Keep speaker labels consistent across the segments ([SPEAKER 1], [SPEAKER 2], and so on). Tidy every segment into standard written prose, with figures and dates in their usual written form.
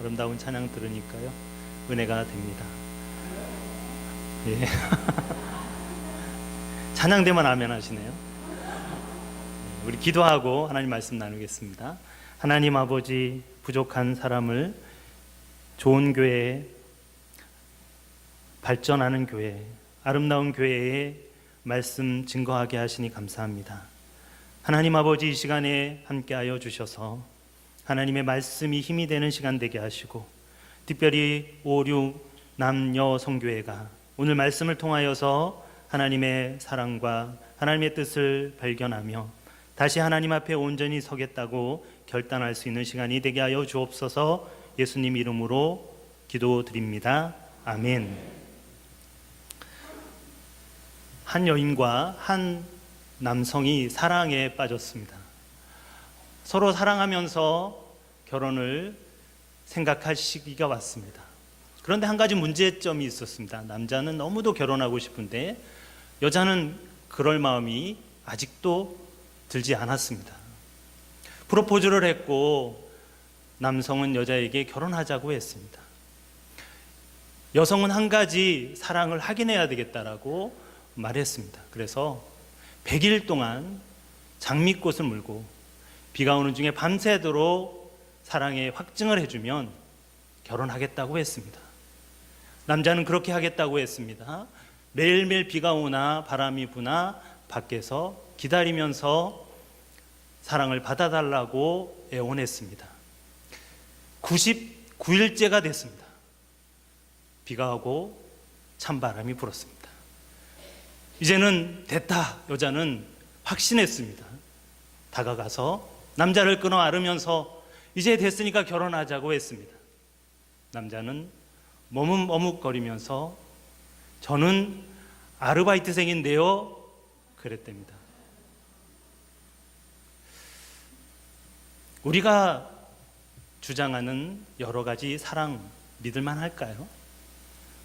[SPEAKER 1] 아름다운 찬양 들으니까요, 은혜가 됩니다. 예. 찬양대만 아멘 하시네요. 우리 기도하고 하나님 말씀 나누겠습니다. 하나님 아버지, 부족한 사람을 좋은 교회에, 발전하는 교회, 아름다운 교회에 말씀 증거하게 하시니 감사합니다. 하나님 아버지, 이 시간에 함께하여 주셔서 하나님의 말씀이 힘이 되는 시간 되게 하시고, 특별히 5, 6 남녀 성교회가 오늘 말씀을 통하여서 하나님의 사랑과 하나님의 뜻을 발견하며 다시 하나님 앞에 온전히 서겠다고 결단할 수 있는 시간이 되게 하여 주옵소서. 예수님 이름으로 기도드립니다. 아멘. 한 여인과 한 남성이 사랑에 빠졌습니다. 서로 사랑하면서 결혼을 생각할 시기가 왔습니다. 그런데 한 가지 문제점이 있었습니다. 남자는 너무도 결혼하고 싶은데 여자는 그럴 마음이 아직도 들지 않았습니다. 프로포즈를 했고 남성은 여자에게 결혼하자고 했습니다. 여성은 한 가지 사랑을 확인해야 되겠다라고 말했습니다. 그래서 100일 동안 장미꽃을 물고 비가 오는 중에 밤새도록 사랑의 확증을 해주면 결혼하겠다고 했습니다. 남자는 그렇게 하겠다고 했습니다. 매일매일 비가 오나 바람이 부나 밖에서 기다리면서 사랑을 받아달라고 애원했습니다. 99일째가 됐습니다. 비가 오고 찬바람이 불었습니다. 이제는 됐다. 여자는 확신했습니다. 다가가서 남자를 끊어 안으면서 이제 됐으니까 결혼하자고 했습니다. 남자는 머뭇머뭇거리면서 저는 아르바이트생인데요 그랬답니다. 우리가 주장하는 여러 가지 사랑 믿을만 할까요?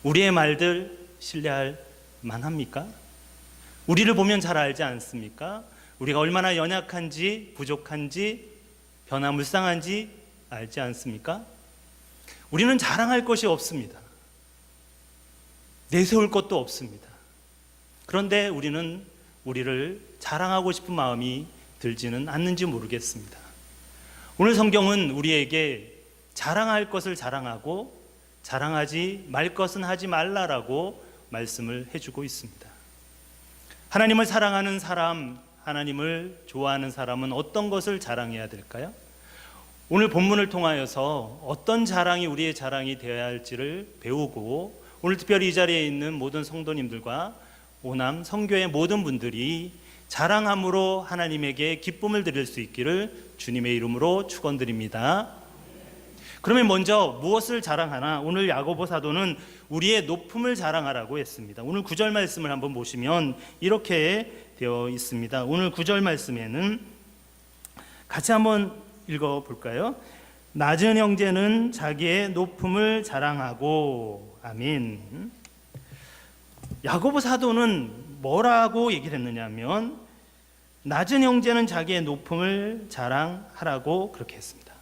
[SPEAKER 1] 우리의 말들 신뢰할 만합니까? 우리를 보면 잘 알지 않습니까? 우리가 얼마나 연약한지 부족한지 변화무쌍한지 알지 않습니까? 우리는 자랑할 것이 없습니다. 내세울 것도 없습니다. 그런데 우리는 우리를 자랑하고 싶은 마음이 들지는 않는지 모르겠습니다. 오늘 성경은 우리에게 자랑할 것을 자랑하고 자랑하지 말 것은 하지 말라라고 말씀을 해주고 있습니다. 하나님을 사랑하는 사람, 하나님을 좋아하는 사람은 어떤 것을 자랑해야 될까요? 오늘 본문을 통하여서 어떤 자랑이 우리의 자랑이 되어야 할지를 배우고, 오늘 특별히 이 자리에 있는 모든 성도님들과 오남 성교의 모든 분들이 자랑함으로 하나님에게 기쁨을 드릴 수 있기를 주님의 이름으로 축원드립니다. 그러면 먼저 무엇을 자랑하나? 오늘 야고보 사도는 우리의 높음을 자랑하라고 했습니다. 오늘 9절 말씀을 한번 보시면 이렇게 되어 있습니다. 오늘 9절 말씀에는 같이 한번 읽어볼까요? 낮은 형제는 자기의 높음을 자랑하고. 아멘. 야고보 사도는 뭐라고 얘기를 했느냐면 낮은 형제는 자기의 높음을 자랑하라고 그렇게 했습니다.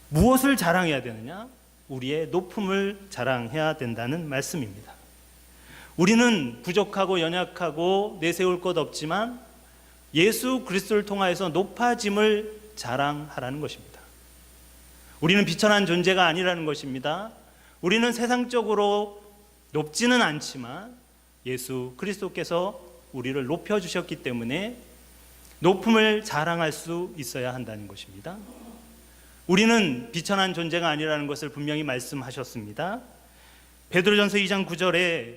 [SPEAKER 1] 무엇을 자랑해야 되느냐? 우리의 높음을 자랑해야 된다는 말씀입니다. 우리는 부족하고 연약하고 내세울 것 없지만 예수 그리스도를 통하여서 높아짐을 자랑하라는 것입니다. 우리는 비천한 존재가 아니라는 것입니다. 우리는 세상적으로 높지는 않지만 예수 그리스도께서 우리를 높여주셨기 때문에 높음을 자랑할 수 있어야 한다는 것입니다. 우리는 비천한 존재가 아니라는 것을 분명히 말씀하셨습니다. 베드로전서 2장 9절에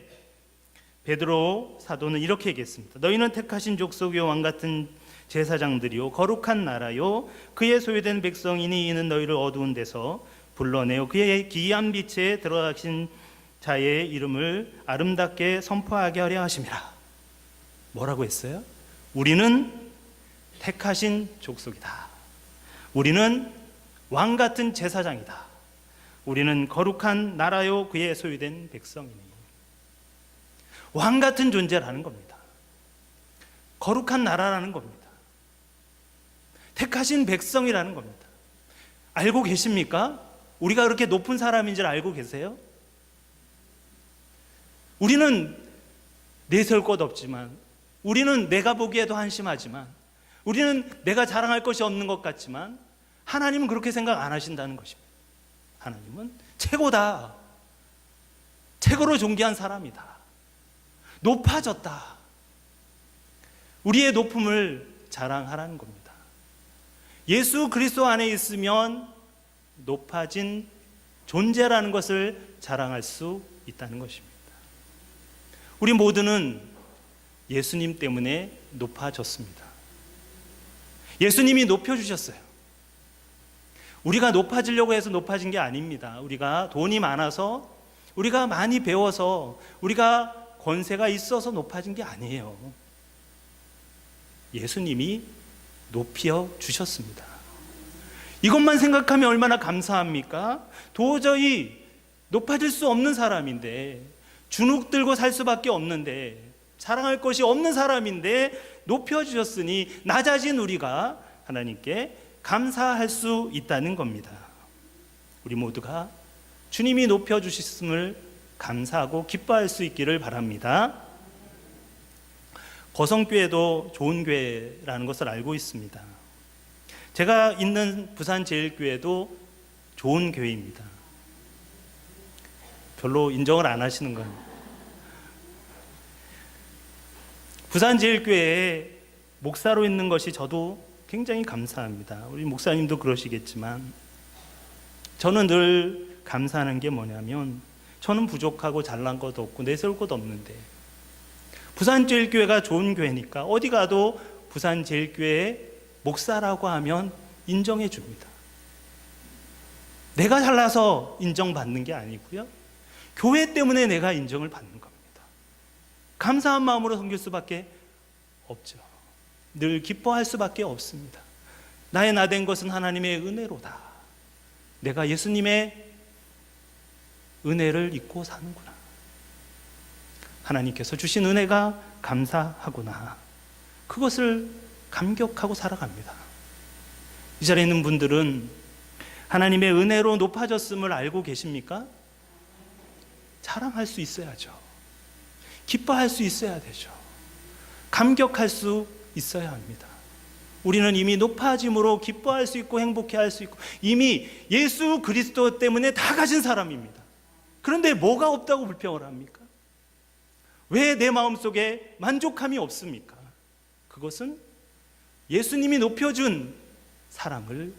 [SPEAKER 1] 베드로 사도는 이렇게 얘기했습니다. 너희는 택하신 족속이요 왕같은 제사장들이요 거룩한 나라요 그의 소유된 백성이니 이는 너희를 어두운 데서 불러내어 그의 기이한 빛에 들어가신 자의 이름을 아름답게 선포하게 하려 하심이라. 뭐라고 했어요? 우리는 택하신 족속이다. 우리는 왕같은 제사장이다. 우리는 거룩한 나라요 그의 소유된 백성이니. 왕같은 존재라는 겁니다. 거룩한 나라라는 겁니다. 택하신 백성이라는 겁니다. 알고 계십니까? 우리가 그렇게 높은 사람인 줄 알고 계세요? 우리는 내세울 것 없지만, 우리는 내가 보기에도 한심하지만, 우리는 내가 자랑할 것이 없는 것 같지만, 하나님은 그렇게 생각 안 하신다는 것입니다. 하나님은 최고다, 최고로 존귀한 사람이다, 높아졌다. 우리의 높음을 자랑하라는 겁니다. 예수 그리스도 안에 있으면 높아진 존재라는 것을 자랑할 수 있다는 것입니다. 우리 모두는 예수님 때문에 높아졌습니다. 예수님이 높여주셨어요. 우리가 높아지려고 해서 높아진 게 아닙니다. 우리가 돈이 많아서, 우리가 많이 배워서, 우리가 권세가 있어서 높아진 게 아니에요. 예수님이 높여 주셨습니다. 이것만 생각하면 얼마나 감사합니까? 도저히 높아질 수 없는 사람인데, 주눅 들고 살 수밖에 없는데, 자랑할 것이 없는 사람인데 높여주셨으니 낮아진 우리가 하나님께 감사할 수 있다는 겁니다. 우리 모두가 주님이 높여주셨음을 감사하고 기뻐할 수 있기를 바랍니다. 거성교회도 좋은 교회라는 것을 알고 있습니다. 제가 있는 부산제일교회도 좋은 교회입니다. 별로 인정을 안 하시는 거예요. 부산제일교회에 목사로 있는 것이 저도 굉장히 감사합니다. 우리 목사님도 그러시겠지만, 저는 늘 감사하는 게 뭐냐면, 저는 부족하고 잘난 것도 없고 내세울 것도 없는데, 부산제일교회가 좋은 교회니까 어디 가도 부산제일교회 목사라고 하면 인정해 줍니다. 내가 잘나서 인정받는 게 아니고요, 교회 때문에 내가 인정을 받는 겁니다. 감사한 마음으로 섬길 수밖에 없죠. 늘 기뻐할 수밖에 없습니다. 나의 나된 것은 하나님의 은혜로다. 내가 예수님의 은혜를 잊고 사는구나. 하나님께서 주신 은혜가 감사하구나. 그것을 감격하고 살아갑니다. 이 자리에 있는 분들은 하나님의 은혜로 높아졌음을 알고 계십니까? 자랑할 수 있어야죠. 기뻐할 수 있어야 되죠. 감격할 수 있어야 합니다. 우리는 이미 높아짐으로 기뻐할 수 있고 행복해할 수 있고 이미 예수 그리스도 때문에 다 가진 사람입니다. 그런데 뭐가 없다고 불평을 합니까? 왜 내 마음속에 만족함이 없습니까? 그것은 예수님이 높여준 사랑을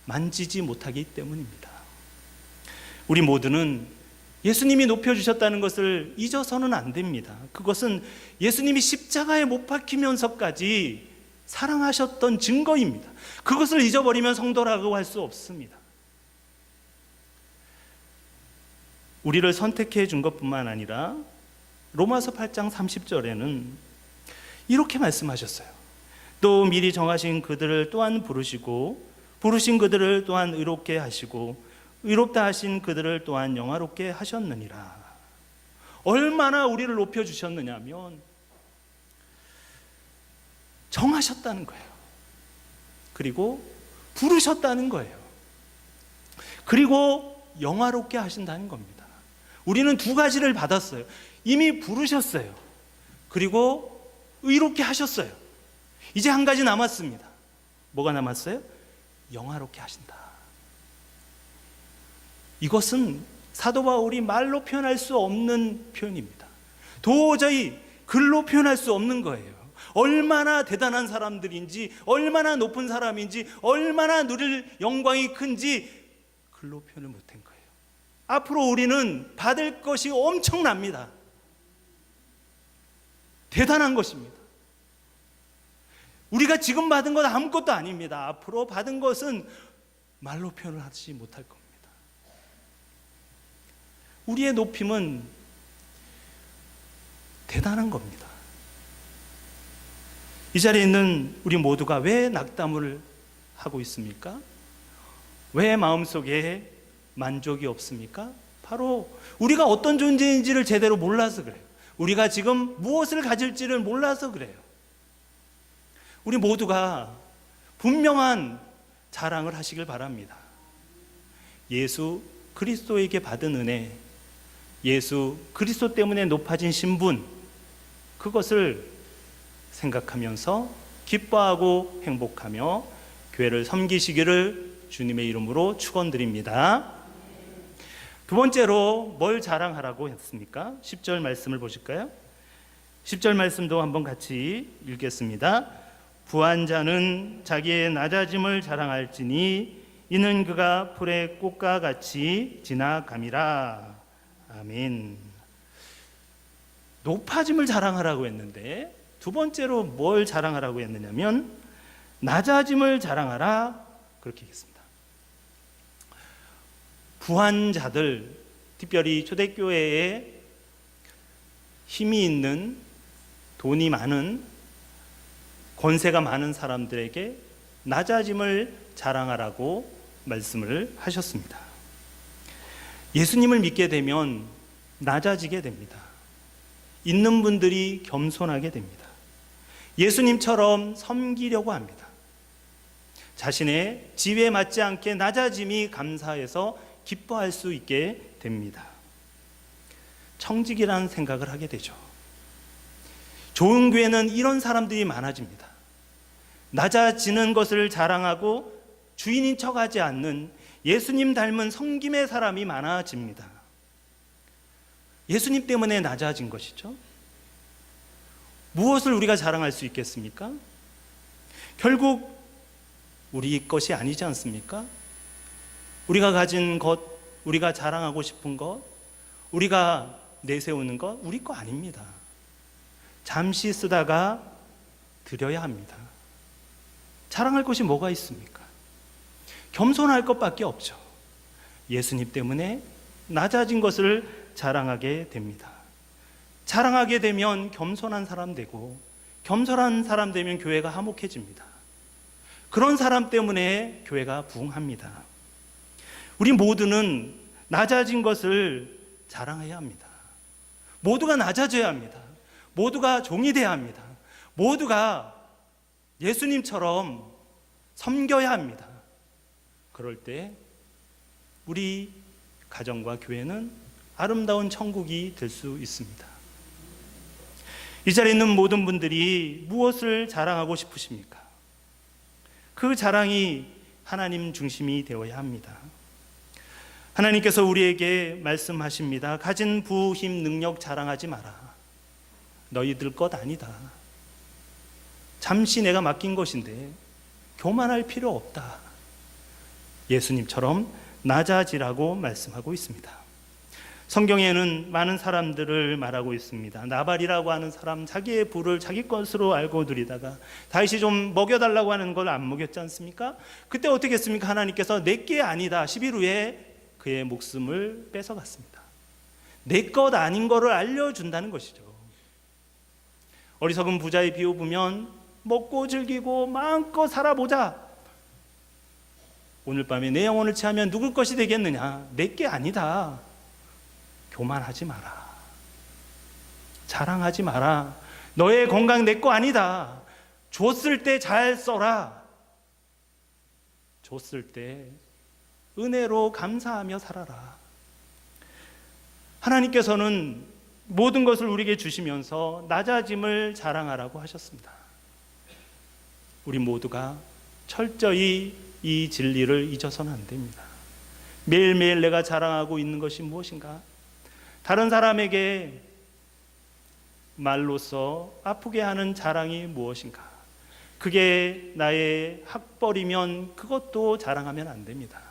[SPEAKER 1] 만지지 못하기 때문입니다. 우리 모두는 예수님이 높여주셨다는 것을 잊어서는 안 됩니다. 그것은 예수님이 십자가에 못 박히면서까지 사랑하셨던 증거입니다. 그것을 잊어버리면 성도라고 할 수 없습니다. 우리를 선택해 준 것뿐만 아니라 로마서 8장 30절에는 이렇게 말씀하셨어요. 또 미리 정하신 그들을 또한 부르시고 부르신 그들을 또한 의롭게 하시고 의롭다 하신 그들을 또한 영화롭게 하셨느니라. 얼마나 우리를 높여주셨느냐면 정하셨다는 거예요. 그리고 부르셨다는 거예요. 그리고 영화롭게 하신다는 겁니다. 우리는 두 가지를 받았어요. 이미 부르셨어요. 그리고 의롭게 하셨어요. 이제 한 가지 남았습니다. 뭐가 남았어요? 영화롭게 하신다. 이것은 사도 바울이 말로 표현할 수 없는 표현입니다. 도저히 글로 표현할 수 없는 거예요. 얼마나 대단한 사람들인지, 얼마나 높은 사람인지, 얼마나 누릴 영광이 큰지 글로 표현을 못한 거예요. 앞으로 우리는 받을 것이 엄청납니다. 대단한 것입니다. 우리가 지금 받은 것 아무것도 아닙니다. 앞으로 받은 것은 말로 표현을 하지 못할 겁니다. 우리의 높임은 대단한 겁니다. 이 자리에 있는 우리 모두가 왜 낙담을 하고 있습니까? 왜 마음속에 만족이 없습니까? 바로 우리가 어떤 존재인지를 제대로 몰라서 그래요. 우리가 지금 무엇을 가질지를 몰라서 그래요. 우리 모두가 분명한 자랑을 하시길 바랍니다. 예수 그리스도에게 받은 은혜, 예수 그리스도 때문에 높아진 신분, 그것을 생각하면서 기뻐하고 행복하며 교회를 섬기시기를 주님의 이름으로 축원드립니다. 두 번째로 뭘 자랑하라고 했습니까? 10절 말씀을 보실까요? 10절 말씀도 한번 같이 읽겠습니다. 부한 자는 자기의 낮아짐을 자랑할지니 이는 그가 풀의 꽃과 같이 지나감이라. 아멘. 높아짐을 자랑하라고 했는데 두 번째로 뭘 자랑하라고 했느냐면 낮아짐을 자랑하라, 그렇게 했습니다. 부한 자들, 특별히 초대교회에 힘이 있는, 돈이 많은, 권세가 많은 사람들에게 낮아짐을 자랑하라고 말씀을 하셨습니다. 예수님을 믿게 되면 낮아지게 됩니다. 있는 분들이 겸손하게 됩니다. 예수님처럼 섬기려고 합니다. 자신의 지위에 맞지 않게 낮아짐이 감사해서 기뻐할 수 있게 됩니다. 청직이라는 생각을 하게 되죠. 좋은 교회는 이런 사람들이 많아집니다. 낮아지는 것을 자랑하고 주인인 척하지 않는 예수님 닮은 섬김의 사람이 많아집니다. 예수님 때문에 낮아진 것이죠. 무엇을 우리가 자랑할 수 있겠습니까? 결국 우리 것이 아니지 않습니까? 우리가 가진 것, 우리가 자랑하고 싶은 것, 우리가 내세우는 것, 우리 거 아닙니다. 잠시 쓰다가 드려야 합니다. 자랑할 것이 뭐가 있습니까? 겸손할 것밖에 없죠. 예수님 때문에 낮아진 것을 자랑하게 됩니다. 자랑하게 되면 겸손한 사람 되고, 겸손한 사람 되면 교회가 화목해집니다. 그런 사람 때문에 교회가 부흥합니다. 우리 모두는 낮아진 것을 자랑해야 합니다. 모두가 낮아져야 합니다. 모두가 종이 되어야 합니다. 모두가 예수님처럼 섬겨야 합니다. 그럴 때 우리 가정과 교회는 아름다운 천국이 될 수 있습니다. 이 자리에 있는 모든 분들이 무엇을 자랑하고 싶으십니까? 그 자랑이 하나님 중심이 되어야 합니다. 하나님께서 우리에게 말씀하십니다. 가진 부, 힘, 능력 자랑하지 마라. 너희들 것 아니다. 잠시 내가 맡긴 것인데 교만할 필요 없다. 예수님처럼 낮아지라고 말씀하고 있습니다. 성경에는 많은 사람들을 말하고 있습니다. 나발이라고 하는 사람, 자기의 부를 자기 것으로 알고 누리다가 다윗이 좀 먹여달라고 하는 걸 안 먹였지 않습니까? 그때 어떻게 했습니까? 하나님께서 내게 아니다 10일 후에 그의 목숨을 뺏어갔습니다. 내 것 아닌 거를 알려준다는 것이죠. 어리석은 부자의 비유 보면 먹고 즐기고 마음껏 살아보자. 오늘 밤에 내 영혼을 취하면 누굴 것이 되겠느냐? 내게 아니다. 교만하지 마라. 자랑하지 마라. 너의 건강 내 거 아니다. 줬을 때 잘 써라. 줬을 때 은혜로 감사하며 살아라. 하나님께서는 모든 것을 우리에게 주시면서 낮아짐을 자랑하라고 하셨습니다. 우리 모두가 철저히 이 진리를 잊어서는 안 됩니다. 매일매일 내가 자랑하고 있는 것이 무엇인가? 다른 사람에게 말로써 아프게 하는 자랑이 무엇인가? 그게 나의 학벌이면 그것도 자랑하면 안 됩니다.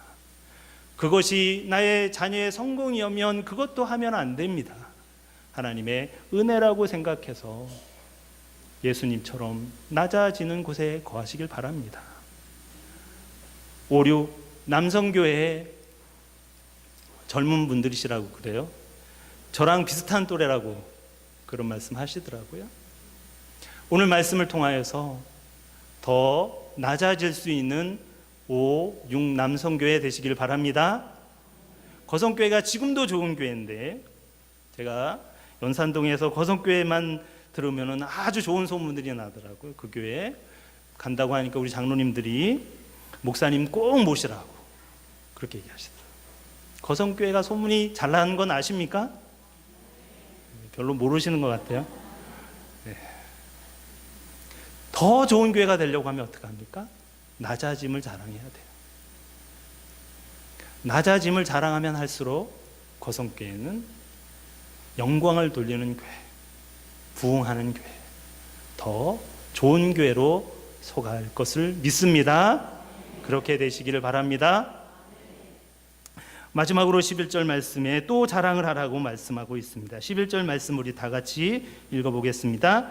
[SPEAKER 1] 그것이 나의 자녀의 성공이면 그것도 하면 안 됩니다. 하나님의 은혜라고 생각해서 예수님처럼 낮아지는 곳에 거하시길 바랍니다. 56 남성교회에 젊은 분들이시라고 그래요. 저랑 비슷한 또래라고 그런 말씀 하시더라고요. 오늘 말씀을 통하여서 더 낮아질 수 있는 5, 6 남성교회 되시길 바랍니다. 거성교회가 지금도 좋은 교회인데 제가 연산동에서 거성교회만 들으면 아주 좋은 소문들이 나더라고요. 그 교회 간다고 하니까 우리 장로님들이 목사님 꼭 모시라고 그렇게 얘기하시더라고요. 거성교회가 소문이 잘 나는 건 아십니까? 별로 모르시는 것 같아요. 네. 더 좋은 교회가 되려고 하면 어떡합니까? 낮아짐을 자랑해야 돼요. 낮아짐을 자랑하면 할수록 거성교회는 영광을 돌리는 교회, 부흥하는 교회, 더 좋은 교회로 속할 것을 믿습니다. 그렇게 되시기를 바랍니다. 마지막으로 11절 말씀에 또 자랑을 하라고 말씀하고 있습니다. 11절 말씀 우리 다 같이 읽어보겠습니다.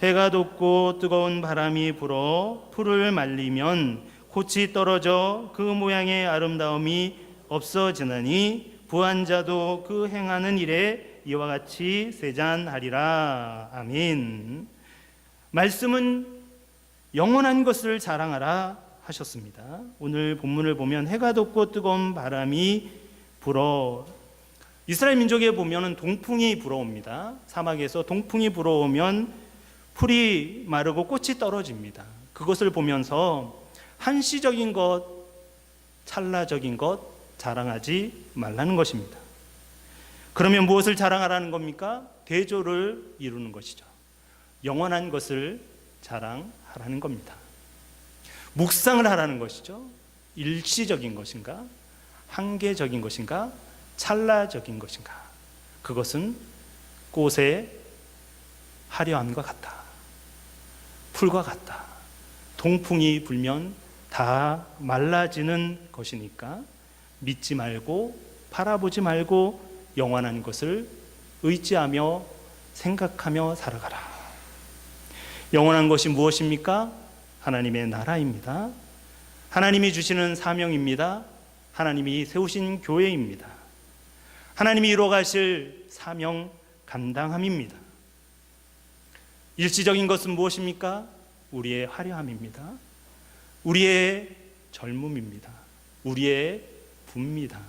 [SPEAKER 1] 해가 돋고 뜨거운 바람이 불어 풀을 말리면 꽃이 떨어져 그 모양의 아름다움이 없어지나니 부한 자도 그 행하는 일에 이와 같이 세잔하리라. 아멘. 말씀은 영원한 것을 자랑하라 하셨습니다. 오늘 본문을 보면 해가 돋고 뜨거운 바람이 불어, 이스라엘 민족에 보면 동풍이 불어옵니다. 사막에서 동풍이 불어오면 풀이 마르고 꽃이 떨어집니다. 그것을 보면서 한시적인 것, 찰나적인 것 자랑하지 말라는 것입니다. 그러면 무엇을 자랑하라는 겁니까? 대조를 이루는 것이죠. 영원한 것을 자랑하라는 겁니다. 묵상을 하라는 것이죠. 일시적인 것인가? 한계적인 것인가? 찰나적인 것인가? 그것은 꽃의 화려함과 같다. 풀과 같다. 동풍이 불면 다 말라지는 것이니까 믿지 말고 바라보지 말고 영원한 것을 의지하며 생각하며 살아가라. 영원한 것이 무엇입니까? 하나님의 나라입니다. 하나님이 주시는 사명입니다. 하나님이 세우신 교회입니다. 하나님이 이루어가실 사명 감당함입니다. 일시적인 것은 무엇입니까? 우리의 화려함입니다. 우리의 젊음입니다. 우리의 부입니다.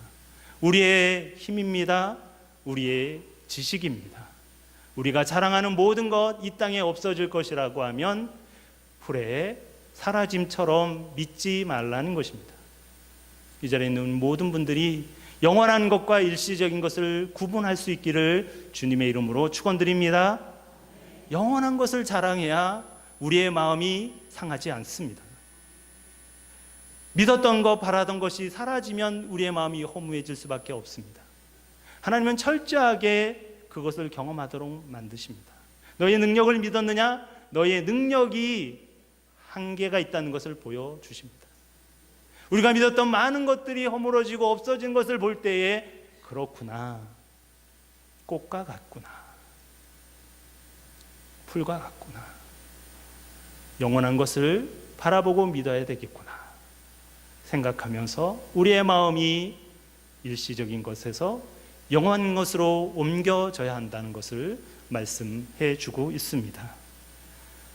[SPEAKER 1] 우리의 힘입니다. 우리의 지식입니다. 우리가 자랑하는 모든 것 이 땅에 없어질 것이라고 하면 풀의 사라짐처럼 믿지 말라는 것입니다. 이 자리에 있는 모든 분들이 영원한 것과 일시적인 것을 구분할 수 있기를 주님의 이름으로 축원드립니다. 영원한 것을 자랑해야 우리의 마음이 상하지 않습니다. 믿었던 것, 바라던 것이 사라지면 우리의 마음이 허무해질 수밖에 없습니다. 하나님은 철저하게 그것을 경험하도록 만드십니다. 너의 능력을 믿었느냐? 너의 능력이 한계가 있다는 것을 보여주십니다. 우리가 믿었던 많은 것들이 허물어지고 없어진 것을 볼 때에 그렇구나, 꽃과 같구나, 풀과 같구나, 영원한 것을 바라보고 믿어야 되겠구나 생각하면서 우리의 마음이 일시적인 것에서 영원한 것으로 옮겨져야 한다는 것을 말씀해 주고 있습니다.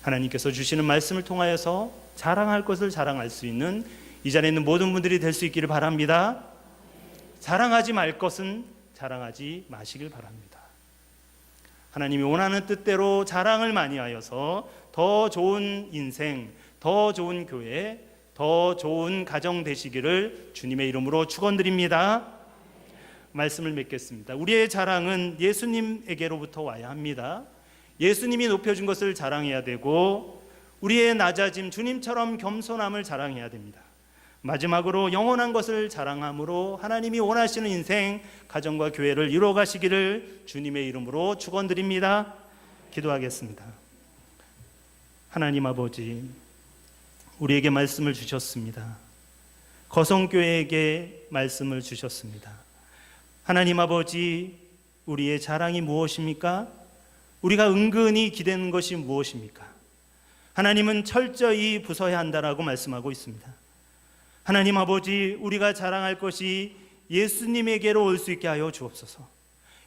[SPEAKER 1] 하나님께서 주시는 말씀을 통하여서 자랑할 것을 자랑할 수 있는 이 자리에 있는 모든 분들이 될 수 있기를 바랍니다. 자랑하지 말 것은 자랑하지 마시길 바랍니다. 하나님이 원하는 뜻대로 자랑을 많이 하여서 더 좋은 인생, 더 좋은 교회, 더 좋은 가정 되시기를 주님의 이름으로 축원드립니다. 말씀을 맺겠습니다. 우리의 자랑은 예수님에게로부터 와야 합니다. 예수님이 높여준 것을 자랑해야 되고 우리의 낮아짐, 주님처럼 겸손함을 자랑해야 됩니다. 마지막으로 영원한 것을 자랑함으로 하나님이 원하시는 인생, 가정과 교회를 이루어가시기를 주님의 이름으로 축원드립니다. 기도하겠습니다. 하나님 아버지, 우리에게 말씀을 주셨습니다. 거성교회에게 말씀을 주셨습니다. 하나님 아버지, 우리의 자랑이 무엇입니까? 우리가 은근히 기대는 것이 무엇입니까? 하나님은 철저히 부숴야 한다라고 말씀하고 있습니다. 하나님 아버지, 우리가 자랑할 것이 예수님에게로 올 수 있게 하여 주옵소서.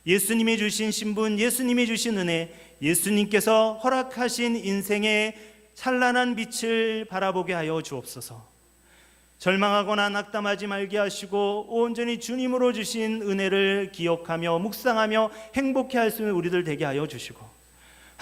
[SPEAKER 1] 예수님이 주신 신분, 예수님이 주신 은혜, 예수님께서 허락하신 인생의 찬란한 빛을 바라보게 하여 주옵소서. 절망하거나 낙담하지 말게 하시고 온전히 주님으로 주신 은혜를 기억하며 묵상하며 행복해 할 수 있는 우리들 되게 하여 주시고,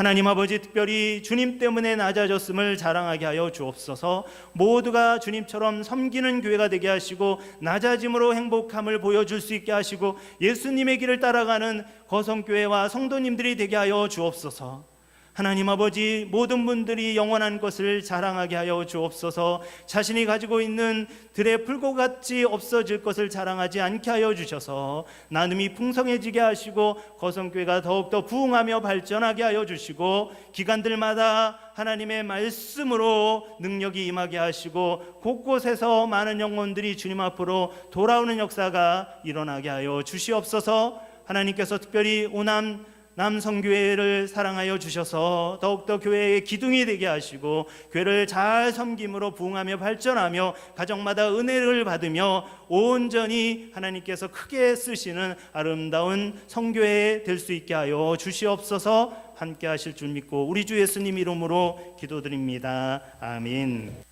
[SPEAKER 1] 하나님 아버지, 특별히 주님 때문에 낮아졌음을 자랑하게 하여 주옵소서. 모두가 주님처럼 섬기는 교회가 되게 하시고 낮아짐으로 행복함을 보여줄 수 있게 하시고 예수님의 길을 따라가는 거성교회와 성도님들이 되게 하여 주옵소서. 하나님 아버지, 모든 분들이 영원한 것을 자랑하게 하여 주옵소서. 자신이 가지고 있는 들에 풀꽃같이 없어질 것을 자랑하지 않게 하여 주셔서 나눔이 풍성해지게 하시고 거성교회가 더욱더 부흥하며 발전하게 하여 주시고 기간들마다 하나님의 말씀으로 능력이 임하게 하시고 곳곳에서 많은 영혼들이 주님 앞으로 돌아오는 역사가 일어나게 하여 주시옵소서. 하나님께서 특별히 오남 남성교회를 사랑하여 주셔서 더욱더 교회의 기둥이 되게 하시고 교회를 잘 섬김으로 부흥하며 발전하며 가정마다 은혜를 받으며 온전히 하나님께서 크게 쓰시는 아름다운 성교회 될 수 있게 하여 주시옵소서. 함께 하실 줄 믿고 우리 주 예수님 이름으로 기도드립니다. 아멘.